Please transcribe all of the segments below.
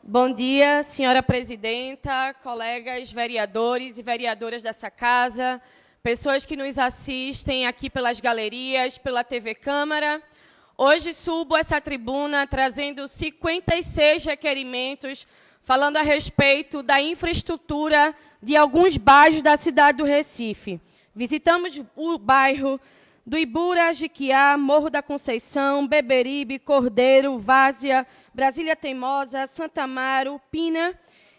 Bom dia, senhora presidenta, colegas vereadores e vereadoras dessa casa, pessoas que nos assistem aqui pelas galerias, pela TV Câmara. Hoje subo essa tribuna trazendo 56 requerimentos falando a respeito da infraestrutura de alguns bairros da cidade do Recife. Visitamos o bairro do Ibura, Jiquiá, Morro da Conceição, Beberibe, Cordeiro, Várzea, Brasília Teimosa, Santa Amaro, Pina,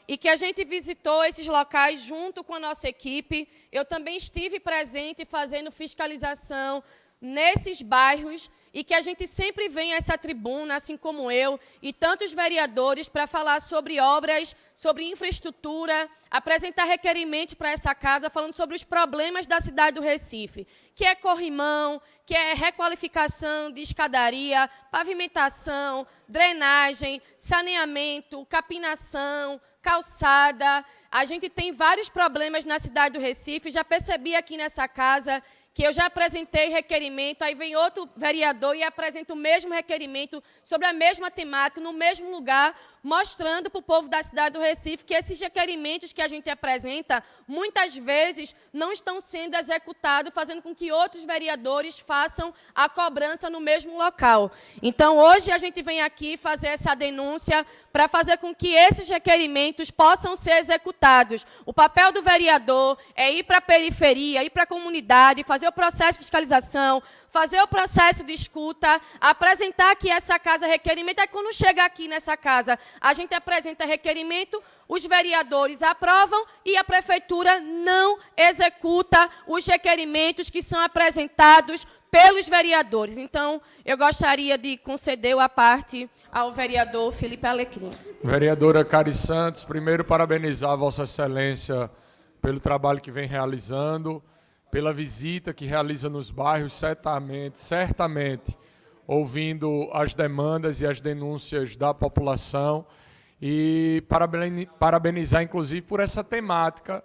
e que a gente visitou esses locais junto com a nossa equipe. Eu também estive presente fazendo fiscalização nesses bairros e que a gente sempre vem a essa tribuna, assim como eu, e tantos vereadores, para falar sobre obras, sobre infraestrutura, apresentar requerimentos para essa casa, falando sobre os problemas da cidade do Recife, que é corrimão, que é requalificação de escadaria, pavimentação, drenagem, saneamento, capinação, calçada. A gente tem vários problemas na cidade do Recife, já percebi aqui nessa casa que eu já apresentei requerimento, aí vem outro vereador e apresenta o mesmo requerimento sobre a mesma temática, no mesmo lugar, mostrando para o povo da cidade do Recife que esses requerimentos que a gente apresenta, muitas vezes, não estão sendo executados, fazendo com que outros vereadores façam a cobrança no mesmo local. Então, hoje a gente vem aqui fazer essa denúncia para fazer com que esses requerimentos possam ser executados. O papel do vereador é ir para a periferia, ir para a comunidade, fazer o processo de fiscalização, fazer o processo de escuta, apresentar aqui essa casa requerimento. Aí, quando chega aqui nessa casa, a gente apresenta requerimento, os vereadores aprovam e a prefeitura não executa os requerimentos que são apresentados pelos vereadores. Então, eu gostaria de conceder a parte ao vereador Felipe Alecrim. Vereadora Cari Santos, primeiro parabenizar Vossa Excelência pelo trabalho que vem realizando, pela visita que realiza nos bairros, certamente, ouvindo as demandas e as denúncias da população, e parabenizar, inclusive, por essa temática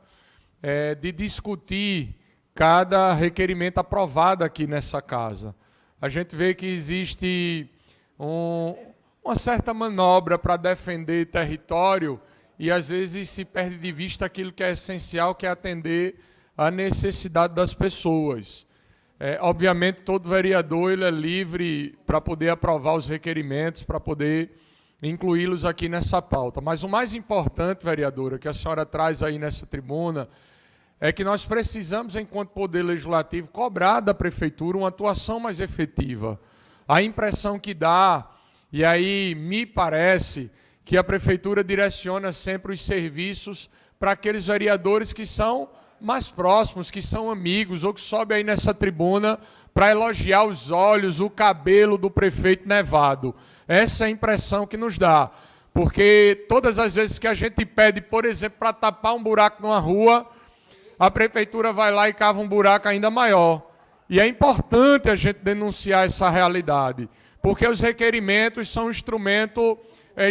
de discutir cada requerimento aprovado aqui nessa casa. A gente vê que existe uma certa manobra para defender território e, às vezes, se perde de vista aquilo que é essencial, que é atender a necessidade das pessoas. Obviamente, todo vereador ele é livre para poder aprovar os requerimentos, para poder incluí-los aqui nessa pauta. Mas o mais importante, vereadora, que a senhora traz aí nessa tribuna, é que nós precisamos, enquanto Poder Legislativo, cobrar da Prefeitura uma atuação mais efetiva. A impressão que dá, e aí me parece, que a Prefeitura direciona sempre os serviços para aqueles vereadores que são mais próximos, que são amigos, ou que sobem aí nessa tribuna para elogiar os olhos, o cabelo do prefeito Nevado. Essa é a impressão que nos dá. Porque todas as vezes que a gente pede, por exemplo, para tapar um buraco numa rua, a prefeitura vai lá e cava um buraco ainda maior. E é importante a gente denunciar essa realidade, porque os requerimentos são um instrumento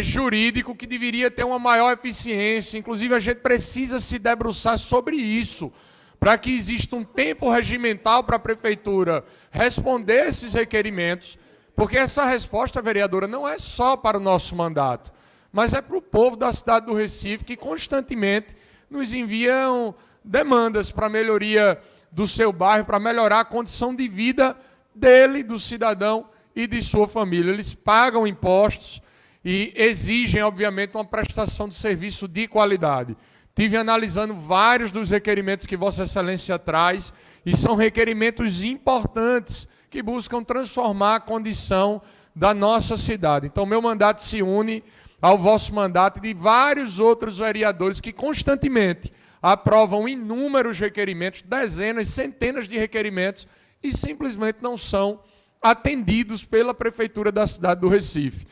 jurídico que deveria ter uma maior eficiência. Inclusive, a gente precisa se debruçar sobre isso, para que exista um tempo regimental para a prefeitura responder esses requerimentos, porque essa resposta, vereadora, não é só para o nosso mandato, mas é para o povo da cidade do Recife, que constantemente nos enviam demandas para a melhoria do seu bairro, para melhorar a condição de vida dele, do cidadão e de sua família. Eles pagam impostos e exigem, obviamente, uma prestação de serviço de qualidade. Tive analisando vários dos requerimentos que Vossa Excelência traz, e são requerimentos importantes que buscam transformar a condição da nossa cidade. Então, meu mandato se une ao vosso mandato e de vários outros vereadores que constantemente aprovam inúmeros requerimentos, dezenas, centenas de requerimentos, e simplesmente não são atendidos pela Prefeitura da cidade do Recife.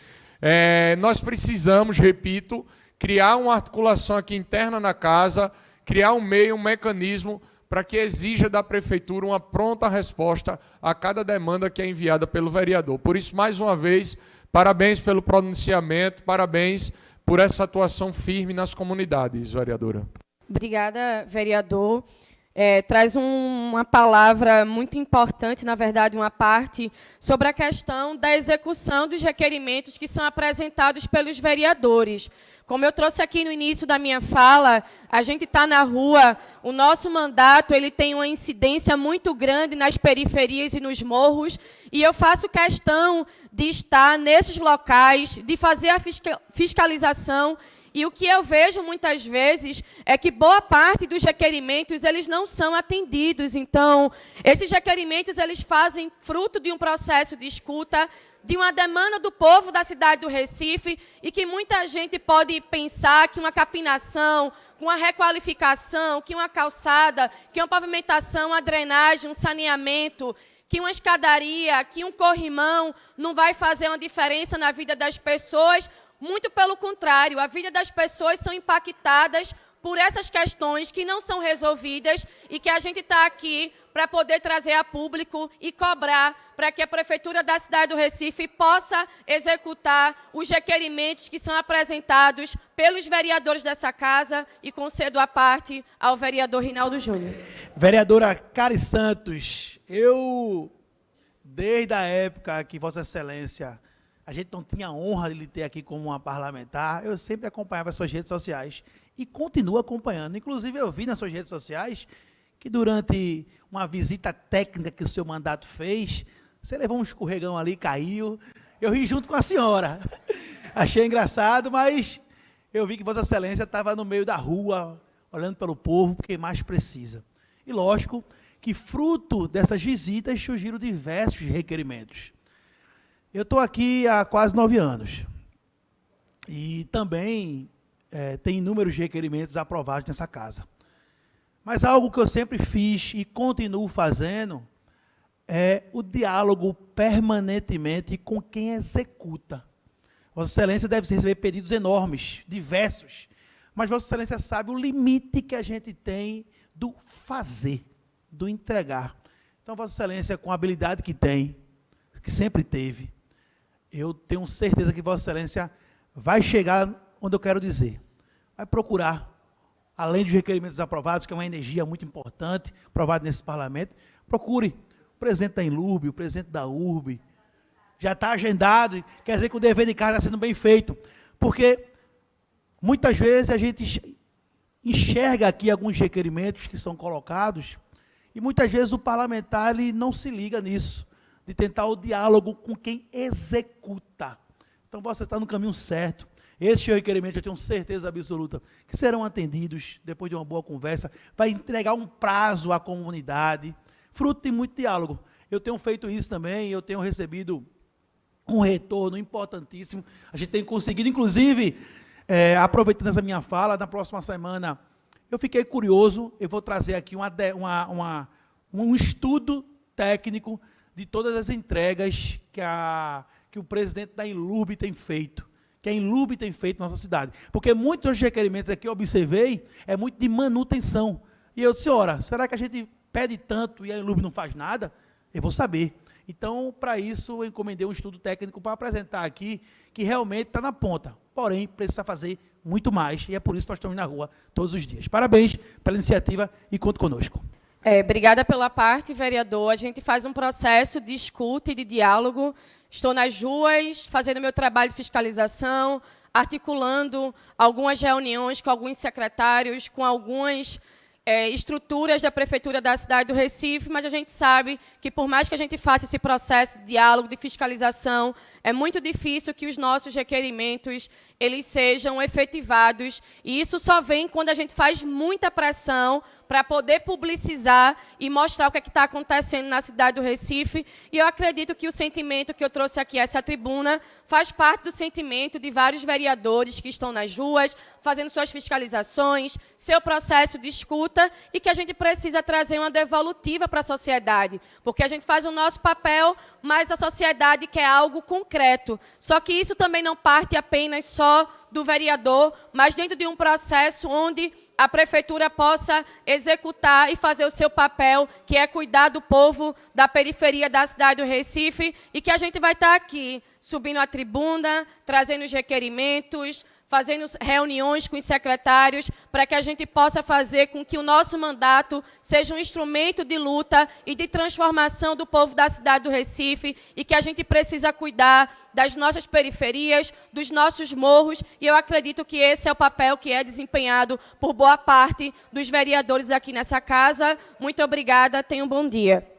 Nós precisamos, repito, criar uma articulação aqui interna na casa, criar um meio, um mecanismo para que exija da Prefeitura uma pronta resposta a cada demanda que é enviada pelo vereador. Por isso, mais uma vez, parabéns pelo pronunciamento, parabéns por essa atuação firme nas comunidades, vereadora. Obrigada, vereador. Traz uma palavra muito importante, na verdade, uma parte, sobre a questão da execução dos requerimentos que são apresentados pelos vereadores. Como eu trouxe aqui no início da minha fala, a gente está na rua, o nosso mandato ele tem uma incidência muito grande nas periferias e nos morros, e eu faço questão de estar nesses locais, de fazer a fiscalização. E o que eu vejo muitas vezes é que boa parte dos requerimentos eles não são atendidos. Então, esses requerimentos eles fazem fruto de um processo de escuta, de uma demanda do povo da cidade do Recife, e que muita gente pode pensar que uma capinação, uma requalificação, que uma calçada, que uma pavimentação, uma drenagem, um saneamento, que uma escadaria, que um corrimão não vai fazer uma diferença na vida das pessoas. Muito pelo contrário, a vida das pessoas são impactadas por essas questões que não são resolvidas e que a gente está aqui para poder trazer a público e cobrar para que a Prefeitura da cidade do Recife possa executar os requerimentos que são apresentados pelos vereadores dessa casa, e concedo a parte ao vereador Rinaldo Júnior. Vereadora Cari Santos, desde a época que Vossa Excelência, a gente não tinha a honra de lhe ter aqui como uma parlamentar, eu sempre acompanhava as suas redes sociais e continuo acompanhando. Inclusive, eu vi nas suas redes sociais que durante uma visita técnica que o seu mandato fez, você levou um escorregão ali, caiu. Eu ri junto com a senhora. Achei engraçado, mas eu vi que Vossa Excelência estava no meio da rua, olhando pelo povo, porque mais precisa. E lógico que, fruto dessas visitas, surgiram diversos requerimentos. Eu estou aqui há quase 9 anos e também tem inúmeros requerimentos aprovados nessa casa. Mas algo que eu sempre fiz e continuo fazendo é o diálogo permanentemente com quem executa. Vossa Excelência deve receber pedidos enormes, diversos, mas Vossa Excelência sabe o limite que a gente tem do fazer, do entregar. Então, Vossa Excelência, com a habilidade que tem, que sempre teve, eu tenho certeza que Vossa Excelência vai chegar onde eu quero dizer. Vai procurar, além dos requerimentos aprovados, que é uma energia muito importante, aprovada nesse parlamento, procure o presidente da Inlurb, o presidente da URB. Já está agendado, quer dizer que o dever de casa está sendo bem feito. Porque, muitas vezes, a gente enxerga aqui alguns requerimentos que são colocados, e muitas vezes o parlamentar ele não se liga nisso, de tentar o diálogo com quem executa. Então, você está no caminho certo. Esses requerimentos, eu tenho certeza absoluta, que serão atendidos depois de uma boa conversa, vai entregar um prazo à comunidade, fruto de muito diálogo. Eu tenho feito isso também, eu tenho recebido um retorno importantíssimo. A gente tem conseguido, inclusive, aproveitando essa minha fala, na próxima semana, eu fiquei curioso, eu vou trazer aqui um estudo técnico de todas as entregas que o presidente da Inlurb tem feito, que a Inlurb tem feito na nossa cidade. Porque muitos dos requerimentos aqui, eu observei, é muito de manutenção. E eu disse, ora, será que a gente pede tanto e a Inlurb não faz nada? Eu vou saber. Então, para isso, eu encomendei um estudo técnico para apresentar aqui, que realmente está na ponta. Porém, precisa fazer muito mais, e é por isso que nós estamos na rua todos os dias. Parabéns pela iniciativa e conte conosco. Obrigada pela parte, vereador. A gente faz um processo de escuta e de diálogo. Estou nas ruas, fazendo meu trabalho de fiscalização, articulando algumas reuniões com alguns secretários, com algumas estruturas da Prefeitura da cidade do Recife, mas a gente sabe que, por mais que a gente faça esse processo de diálogo, de fiscalização, é muito difícil que os nossos requerimentos eles sejam efetivados, e isso só vem quando a gente faz muita pressão para poder publicizar e mostrar o que está acontecendo na cidade do Recife. E eu acredito que o sentimento que eu trouxe aqui a essa tribuna faz parte do sentimento de vários vereadores que estão nas ruas, fazendo suas fiscalizações, seu processo de escuta, e que a gente precisa trazer uma devolutiva para a sociedade, porque a gente faz o nosso papel, mas a sociedade quer algo concreto. Só que isso também não parte apenas só do vereador, mas dentro de um processo onde a Prefeitura possa executar e fazer o seu papel, que é cuidar do povo da periferia da cidade do Recife, e que a gente vai estar aqui, subindo a tribuna, trazendo os requerimentos, fazendo reuniões com os secretários, para que a gente possa fazer com que o nosso mandato seja um instrumento de luta e de transformação do povo da cidade do Recife, e que a gente precisa cuidar das nossas periferias, dos nossos morros, e eu acredito que esse é o papel que é desempenhado por boa parte dos vereadores aqui nessa casa. Muito obrigada, tenham um bom dia.